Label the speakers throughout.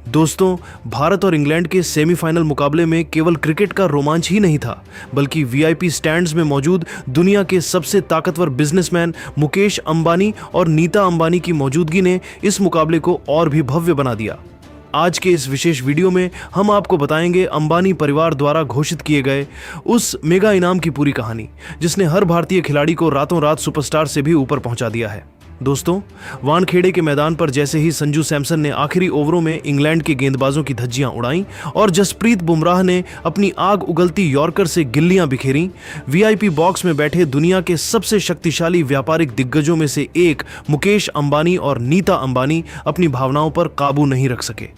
Speaker 1: दोस्तों, भारत और इंग्लैंड के सेमीफाइनल मुकाबले में केवल क्रिकेट का रोमांच ही नहीं था, बल्कि वीआईपी स्टैंड्स में मौजूद दुनिया के सबसे ताकतवर बिजनेसमैन मुकेश अंबानी और नीता अंबानी की मौजूदगी ने इस मुकाबले को और भी भव्य बना दिया। आज के इस विशेष वीडियो में हम आपको बताएंगे अंबानी परिवार द्वारा घोषित किए गए उस मेगा इनाम की पूरी कहानी, जिसने हर भारतीय खिलाड़ी को रातों रात सुपरस्टार से भी ऊपर पहुंचा दिया है। दोस्तों, वानखेड़े के मैदान पर जैसे ही संजू सैमसन ने आखिरी ओवरों में इंग्लैंड के गेंदबाजों की धज्जियां उड़ाईं और जसप्रीत बुमराह ने अपनी आग उगलती यॉर्कर से गिल्लियां बिखेरीं, वीआईपी बॉक्स में बैठे दुनिया के सबसे शक्तिशाली व्यापारिक दिग्गजों में से एक मुकेश अंबानी और नीता अंबानी अपनी भावनाओं पर काबू नहीं रख सके।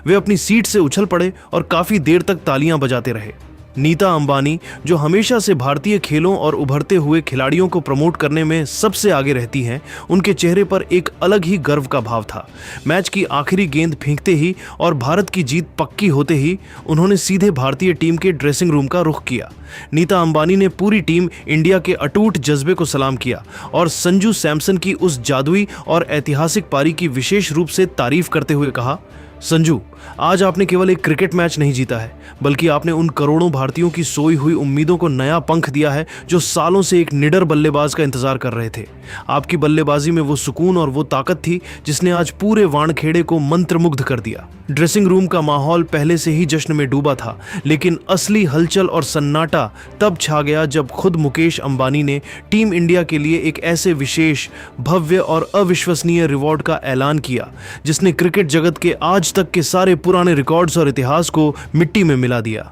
Speaker 1: वे अपनी सीट से उछल पड़े और काफी देर तक तालियां बजाते रहे। नीता अंबानी, जो हमेशा से भारतीय खेलों और उभरते हुए खिलाड़ियों को प्रमोट करने में सबसे आगे रहती हैं, उनके चेहरे पर एक अलग ही गर्व का भाव था। मैच की आखिरी गेंद फेंकते ही और भारत की जीत पक्की होते ही उन्होंने सीधे भारतीय टीम के ड्रेसिंग रूम का रुख किया। नीता अंबानी ने पूरी टीम इंडिया के अटूट जज्बे को सलाम किया और संजू सैमसन की उस जादुई और ऐतिहासिक पारी की विशेष रूप से तारीफ करते हुए कहा, संजू, आज आपने केवल एक क्रिकेट मैच नहीं जीता है, बल्कि आपने उन करोड़ों भारतीयों की सोई हुई उम्मीदों को नया पंख दिया है जो सालों से एक निडर बल्लेबाज का इंतजार कर रहे थे। आपकी बल्लेबाजी में वो सुकून और वो ताकत थी जिसने आज पूरे वानखेड़े को मंत्रमुग्ध कर दिया। ड्रेसिंग रूम का माहौल पहले से ही जश्न में डूबा था, लेकिन असली हलचल और सन्नाटा तब छा गया जब खुद मुकेश अंबानी ने टीम इंडिया के लिए एक ऐसे विशेष, भव्य और अविश्वसनीय रिवॉर्ड का ऐलान किया जिसने क्रिकेट जगत के आज तक के सारे पुराने रिकॉर्ड्स और इतिहास को मिट्टी में मिला दिया।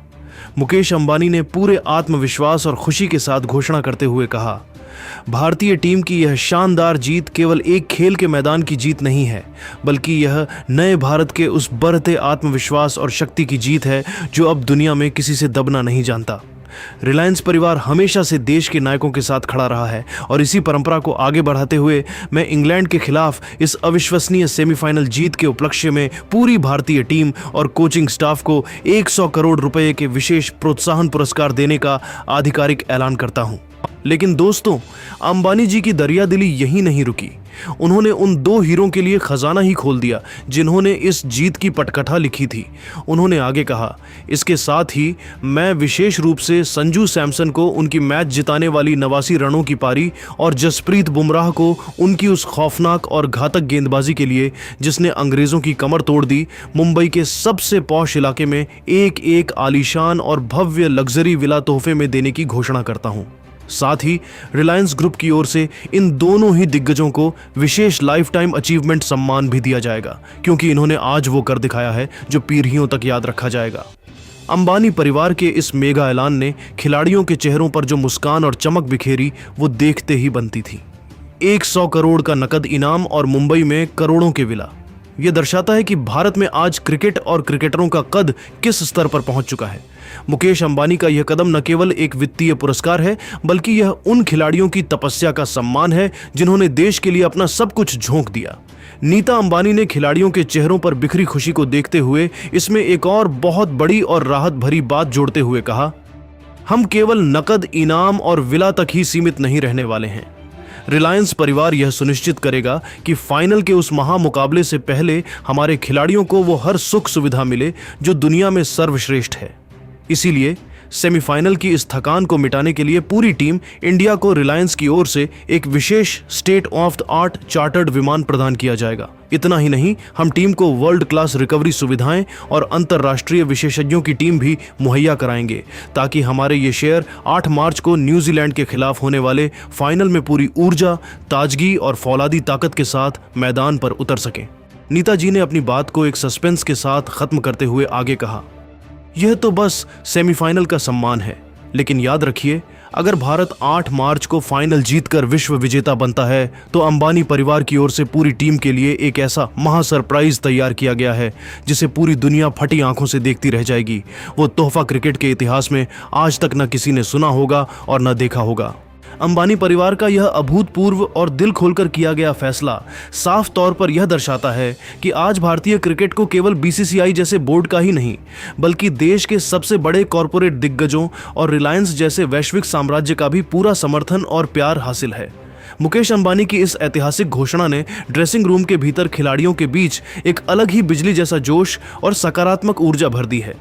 Speaker 1: मुकेश अंबानी ने पूरे आत्मविश्वास और खुशी के साथ घोषणा करते हुए कहा, भारतीय टीम की यह शानदार जीत केवल एक खेल के मैदान की जीत नहीं है, बल्कि यह नए भारत के उस बढ़ते आत्मविश्वास और शक्ति की जीत है जो अब दुनिया में किसी से दबना नहीं जानता। रिलायंस परिवार हमेशा से देश के नायकों के साथ खड़ा रहा है और इसी परंपरा को आगे बढ़ाते हुए मैं इंग्लैंड के खिलाफ इस अविश्वसनीय सेमीफाइनल जीत के उपलक्ष्य में पूरी भारतीय टीम और कोचिंग स्टाफ को 100 करोड़ रुपए के विशेष प्रोत्साहन पुरस्कार देने का आधिकारिक ऐलान करता हूं। लेकिन दोस्तों, अंबानी जी की दरियादिली यहीं नहीं रुकी। उन्होंने उन दो हीरों के लिए खजाना ही खोल दिया जिन्होंने इस जीत की पटकथा लिखी थी। उन्होंने आगे कहा, इसके साथ ही मैं विशेष रूप से संजू सैमसन को उनकी मैच जिताने वाली 89 रनों की पारी और जसप्रीत बुमराह को उनकी उस खौफनाक और घातक गेंदबाजी के लिए जिसने अंग्रेजों की कमर तोड़ दी, मुंबई के सबसे पॉश इलाके में एक एक आलीशान और भव्य लग्जरी विला तोहफे में देने की घोषणा करता हूं। साथ ही रिलायंस ग्रुप की ओर से इन दोनों ही दिग्गजों को विशेष लाइफ टाइम अचीवमेंट सम्मान भी दिया जाएगा, क्योंकि इन्होंने आज वो कर दिखाया है जो पीढ़ियों तक याद रखा जाएगा। अंबानी परिवार के इस मेगा ऐलान ने खिलाड़ियों के चेहरों पर जो मुस्कान और चमक बिखेरी, वो देखते ही बनती थी। 100 करोड़ का नकद इनाम और मुंबई में करोड़ों के विला, यह दर्शाता है कि भारत में आज क्रिकेट और क्रिकेटरों का कद किस स्तर पर पहुंच चुका है। मुकेश अंबानी का यह कदम न केवल एक वित्तीय पुरस्कार है, बल्कि यह उन खिलाड़ियों की तपस्या का सम्मान है जिन्होंने देश के लिए अपना सब कुछ झोंक दिया। नीता अंबानी ने खिलाड़ियों के चेहरों पर बिखरी खुशी को देखते हुए इसमें एक और बहुत बड़ी और राहत भरी बात जोड़ते हुए कहा, हम केवल नकद इनाम और विला तक ही सीमित नहीं रहने वाले हैं। रिलायंस परिवार यह सुनिश्चित करेगा कि फाइनल के उस महामुकाबले से पहले हमारे खिलाड़ियों को वो हर सुख सुविधा मिले जो दुनिया में सर्वश्रेष्ठ है। इसीलिए सेमीफाइनल की इस थकान को मिटाने के लिए पूरी टीम इंडिया को रिलायंस की ओर से एक विशेष state of the art chartered विमान प्रदान किया जाएगा। इतना ही नहीं, हम टीम को वर्ल्ड क्लास रिकवरी सुविधाएं और अंतर्राष्ट्रीय विशेषज्ञों की टीम भी मुहैया कराएंगे, ताकि हमारे ये शेयर 8 मार्च को न्यूजीलैंड के खिलाफ होने वाले फाइनल में पूरी ऊर्जा, ताजगी और फौलादी ताकत के साथ मैदान पर उतर सकें। नीता जी ने अपनी बात को एक सस्पेंस के साथ खत्म करते हुए आगे कहा, यह तो बस सेमीफाइनल का सम्मान है, लेकिन याद रखिए, अगर भारत 8 मार्च को फाइनल जीतकर विश्व विजेता बनता है तो अंबानी परिवार की ओर से पूरी टीम के लिए एक ऐसा महा सरप्राइज तैयार किया गया है जिसे पूरी दुनिया फटी आंखों से देखती रह जाएगी। वो तोहफा क्रिकेट के इतिहास में आज तक न किसी ने सुना होगा और न देखा होगा। अंबानी परिवार का यह अभूतपूर्व और दिल खोलकर किया गया फैसला साफ तौर पर यह दर्शाता है कि आज भारतीय क्रिकेट को केवल बीसीसीआई जैसे बोर्ड का ही नहीं, बल्कि देश के सबसे बड़े कॉरपोरेट दिग्गजों और रिलायंस जैसे वैश्विक साम्राज्य का भी पूरा समर्थन और प्यार हासिल है। मुकेश अंबानी की इस ऐतिहासिक घोषणा ने ड्रेसिंग रूम के भीतर खिलाड़ियों के बीच एक अलग ही बिजली जैसा जोश और सकारात्मक ऊर्जा भर दी है।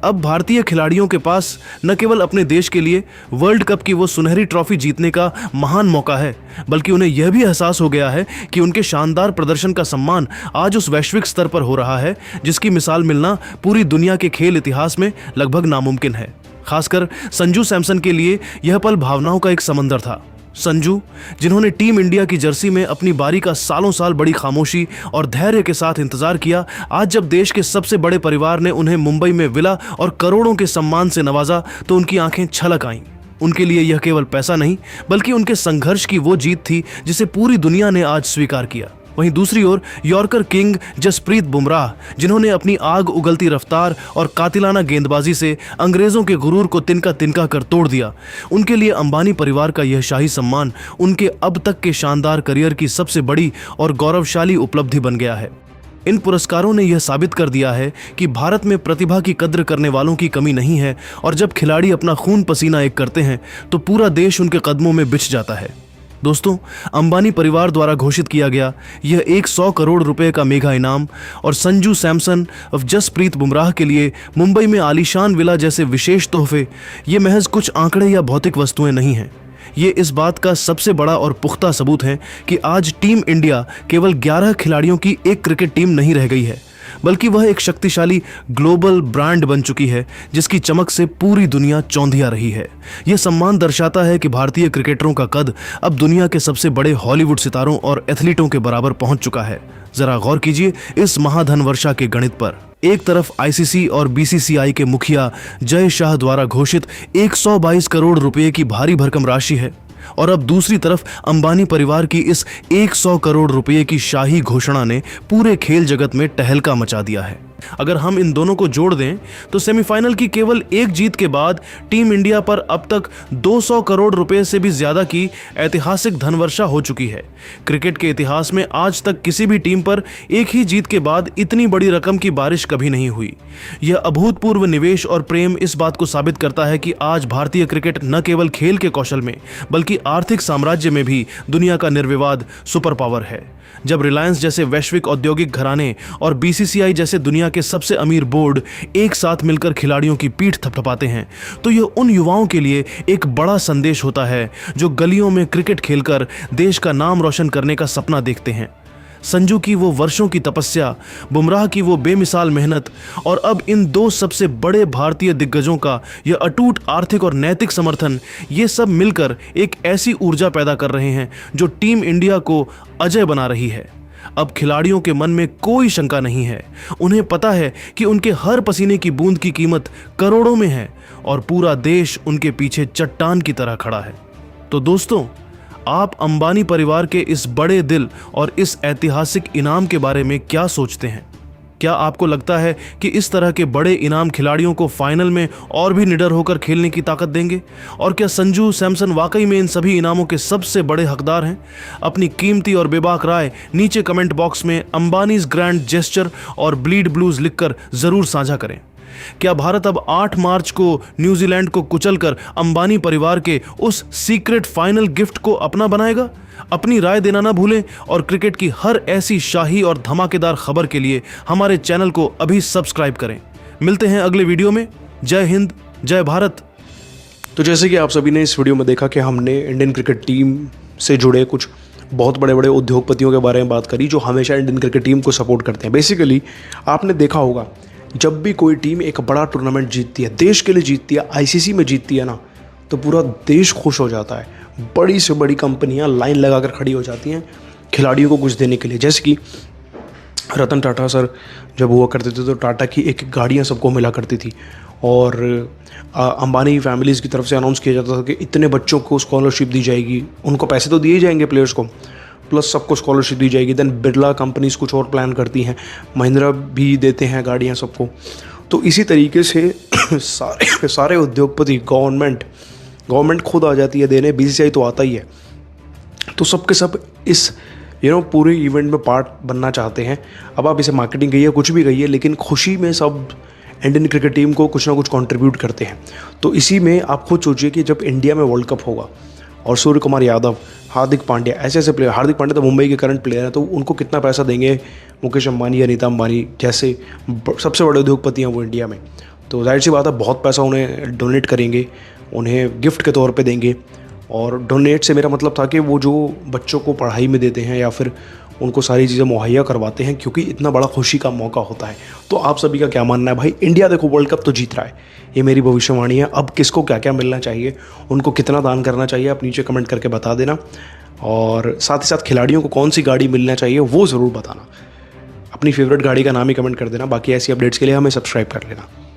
Speaker 1: अब भारतीय खिलाड़ियों के पास न केवल अपने देश के लिए वर्ल्ड कप की वो सुनहरी ट्रॉफी जीतने का महान मौका है, बल्कि उन्हें यह भी एहसास हो गया है कि उनके शानदार प्रदर्शन का सम्मान आज उस वैश्विक स्तर पर हो रहा है जिसकी मिसाल मिलना पूरी दुनिया के खेल इतिहास में लगभग नामुमकिन है। खासकर संजू सैमसन के लिए यह पल भावनाओं का एक समंदर था। संजू, जिन्होंने टीम इंडिया की जर्सी में अपनी बारी का सालों साल बड़ी खामोशी और धैर्य के साथ इंतजार किया, आज जब देश के सबसे बड़े परिवार ने उन्हें मुंबई में विला और करोड़ों के सम्मान से नवाजा तो उनकी आंखें छलक आईं। उनके लिए यह केवल पैसा नहीं बल्कि उनके संघर्ष की वो जीत थी जिसे पूरी दुनिया ने आज स्वीकार किया। वहीं दूसरी ओर यॉर्कर किंग जसप्रीत बुमराह, जिन्होंने अपनी आग उगलती रफ्तार और कातिलाना गेंदबाजी से अंग्रेजों के गुरूर को तिनका तिनका कर तोड़ दिया, उनके लिए अंबानी परिवार का यह शाही सम्मान उनके अब तक के शानदार करियर की सबसे बड़ी और गौरवशाली उपलब्धि बन गया है। इन पुरस्कारों ने यह साबित कर दिया है कि भारत में प्रतिभा की कद्र करने वालों की कमी नहीं है और जब खिलाड़ी अपना खून पसीना एक करते हैं तो पूरा देश उनके कदमों में बिछ जाता है। दोस्तों, अंबानी परिवार द्वारा घोषित किया गया यह 100 करोड़ रुपए का मेगा इनाम और संजू सैमसन और जसप्रीत बुमराह के लिए मुंबई में आलीशान विला जैसे विशेष तोहफे, ये महज कुछ आंकड़े या भौतिक वस्तुएं नहीं हैं। ये इस बात का सबसे बड़ा और पुख्ता सबूत है कि आज टीम इंडिया केवल 11 खिलाड़ियों की एक क्रिकेट टीम नहीं रह गई है, बल्कि वह एक शक्तिशाली ग्लोबल ब्रांड बन चुकी है जिसकी चमक से पूरी दुनिया चौंधिया रही है। यह सम्मान दर्शाता है कि भारतीय क्रिकेटरों का कद अब दुनिया के सबसे बड़े हॉलीवुड सितारों और एथलीटों के बराबर पहुंच चुका है। जरा गौर कीजिए इस महाधन वर्षा के गणित पर। एक तरफ आईसीसी और बीसीसीआई के मुखिया जय शाह द्वारा घोषित 122 करोड़ रुपए की भारी भरकम राशि है और अब दूसरी तरफ अंबानी परिवार की इस 100 करोड़ रुपए की शाही घोषणा ने पूरे खेल जगत में टहलका मचा दिया है। अगर हम इन दोनों को जोड़ दें तो सेमीफाइनल की केवल एक जीत के बाद टीम इंडिया पर अब तक 200 करोड़ रुपए से भी ज्यादा की ऐतिहासिक धनवर्षा हो चुकी है। क्रिकेट के इतिहास में आज तक किसी भी टीम पर एक ही जीत के बाद इतनी बड़ी रकम की बारिश कभी नहीं हुई। यह अभूतपूर्व निवेश और प्रेम इस बात को साबित करता है कि आज भारतीय क्रिकेट न केवल खेल के कौशल में बल्कि आर्थिक साम्राज्य में भी दुनिया का निर्विवाद सुपर पावर है। जब रिलायंस जैसे वैश्विक औद्योगिक घराने और बीसीसीआई जैसे दुनिया के सबसे अमीर बोर्ड एक साथ मिलकर खिलाड़ियों की पीठ थपथपाते हैं तो यह उन युवाओं के लिए एक बड़ा संदेश होता है जो गलियों में क्रिकेट खेलकर देश का नाम रोशन करने का सपना देखते हैं। संजू की वो वर्षों की तपस्या, बुमराह की वो बेमिसाल मेहनत और अब इन दो सबसे बड़े भारतीय दिग्गजों का यह अटूट आर्थिक और नैतिक समर्थन, ये सब मिलकर एक ऐसी ऊर्जा पैदा कर रहे हैं जो टीम इंडिया को अजय बना रही है। अब खिलाड़ियों के मन में कोई शंका नहीं है। उन्हें पता है कि उनके हर पसीने की बूंद की कीमत करोड़ों में है और पूरा देश उनके पीछे चट्टान की तरह खड़ा है। तो दोस्तों, आप अंबानी परिवार के इस बड़े दिल और इस ऐतिहासिक इनाम के बारे में क्या सोचते हैं? क्या आपको लगता है कि इस तरह के बड़े इनाम खिलाड़ियों को फाइनल में और भी निडर होकर खेलने की ताकत देंगे? और क्या संजू सैमसन वाकई में इन सभी इनामों के सबसे बड़े हकदार हैं? अपनी कीमती और बेबाक राय नीचे कमेंट बॉक्स में अंबानीज ग्रैंड जेस्चर और ब्लीड ब्लूज लिखकर जरूर साझा करें। क्या भारत अब 8 मार्च को न्यूजीलैंड को कुचलकर अंबानी परिवार के उस सीक्रेट फाइनल गिफ्ट को अपना बनाएगा? अपनी राय देना ना भूलें और क्रिकेट की हर ऐसी शाही और धमाकेदार खबर के लिए हमारे चैनल को अभी सब्सक्राइब करें। मिलते हैं अगले वीडियो में। जय हिंद, जय भारत।
Speaker 2: तो जैसे कि आप सभी ने इस वीडियो में देखा कि हमने इंडियन क्रिकेट टीम से जुड़े कुछ बहुत बड़े बड़े उद्योगपतियों के बारे में बात करी जो हमेशा इंडियन क्रिकेट टीम को सपोर्ट करते हैं। बेसिकली आपने देखा होगा जब भी कोई टीम एक बड़ा टूर्नामेंट जीतती है, देश के लिए जीतती है, आईसीसी में जीतती है ना, तो पूरा देश खुश हो जाता है। बड़ी से बड़ी कंपनियां लाइन लगाकर खड़ी हो जाती हैं खिलाड़ियों को कुछ देने के लिए। जैसे कि रतन टाटा सर जब हुआ करते थे तो टाटा की एक गाड़ियां सबको मिला करती थी और अंबानी फैमिलीज़ की तरफ से अनाउंस किया जाता था कि इतने बच्चों को स्कॉलरशिप दी जाएगी। उनको पैसे तो दिए जाएंगे प्लेयर्स को, प्लस सबको स्कॉलरशिप दी जाएगी। देन बिरला कंपनीज कुछ और प्लान करती हैं, महिंद्रा भी देते हैं गाड़ियाँ सबको। तो इसी तरीके से सारे उद्योगपति, गवर्नमेंट खुद आ जाती है देने, बीसीसीआई तो आता ही है। तो सब के सब इस पूरे इवेंट में पार्ट बनना चाहते हैं। अब आप इसे मार्केटिंग कहिए, कुछ भी कहिए, लेकिन खुशी में सब इंडियन क्रिकेट टीम को कुछ ना कुछ कंट्रीब्यूट करते हैं। तो इसी में आप खुद सोचिए कि जब इंडिया में वर्ल्ड कप होगा और सूर्य कुमार यादव, हार्दिक पांड्या, ऐसे ऐसे प्लेयर। हार्दिक पांड्या तो मुंबई के करंट प्लेयर हैं, तो उनको कितना पैसा देंगे मुकेश अंबानी या नीता अंबानी जैसे सबसे बड़े उद्योगपति हैं वो इंडिया में, तो जाहिर सी बात है बहुत पैसा उन्हें डोनेट करेंगे, उन्हें गिफ्ट के तौर पे देंगे। और डोनेट से मेरा मतलब था कि वो जो बच्चों को पढ़ाई में देते हैं या फिर उनको सारी चीज़ें मुहैया करवाते हैं, क्योंकि इतना बड़ा खुशी का मौका होता है। तो आप सभी का क्या मानना है भाई? इंडिया देखो वर्ल्ड कप तो जीत रहा है, ये मेरी भविष्यवाणी है। अब किसको क्या क्या मिलना चाहिए, उनको कितना दान करना चाहिए, आप नीचे कमेंट करके बता देना। और साथ ही साथ खिलाड़ियों को कौन सी गाड़ी मिलना चाहिए वो ज़रूर बताना। अपनी फेवरेट गाड़ी का नाम ही कमेंट कर देना। बाकी ऐसी अपडेट्स के लिए हमें सब्सक्राइब कर लेना।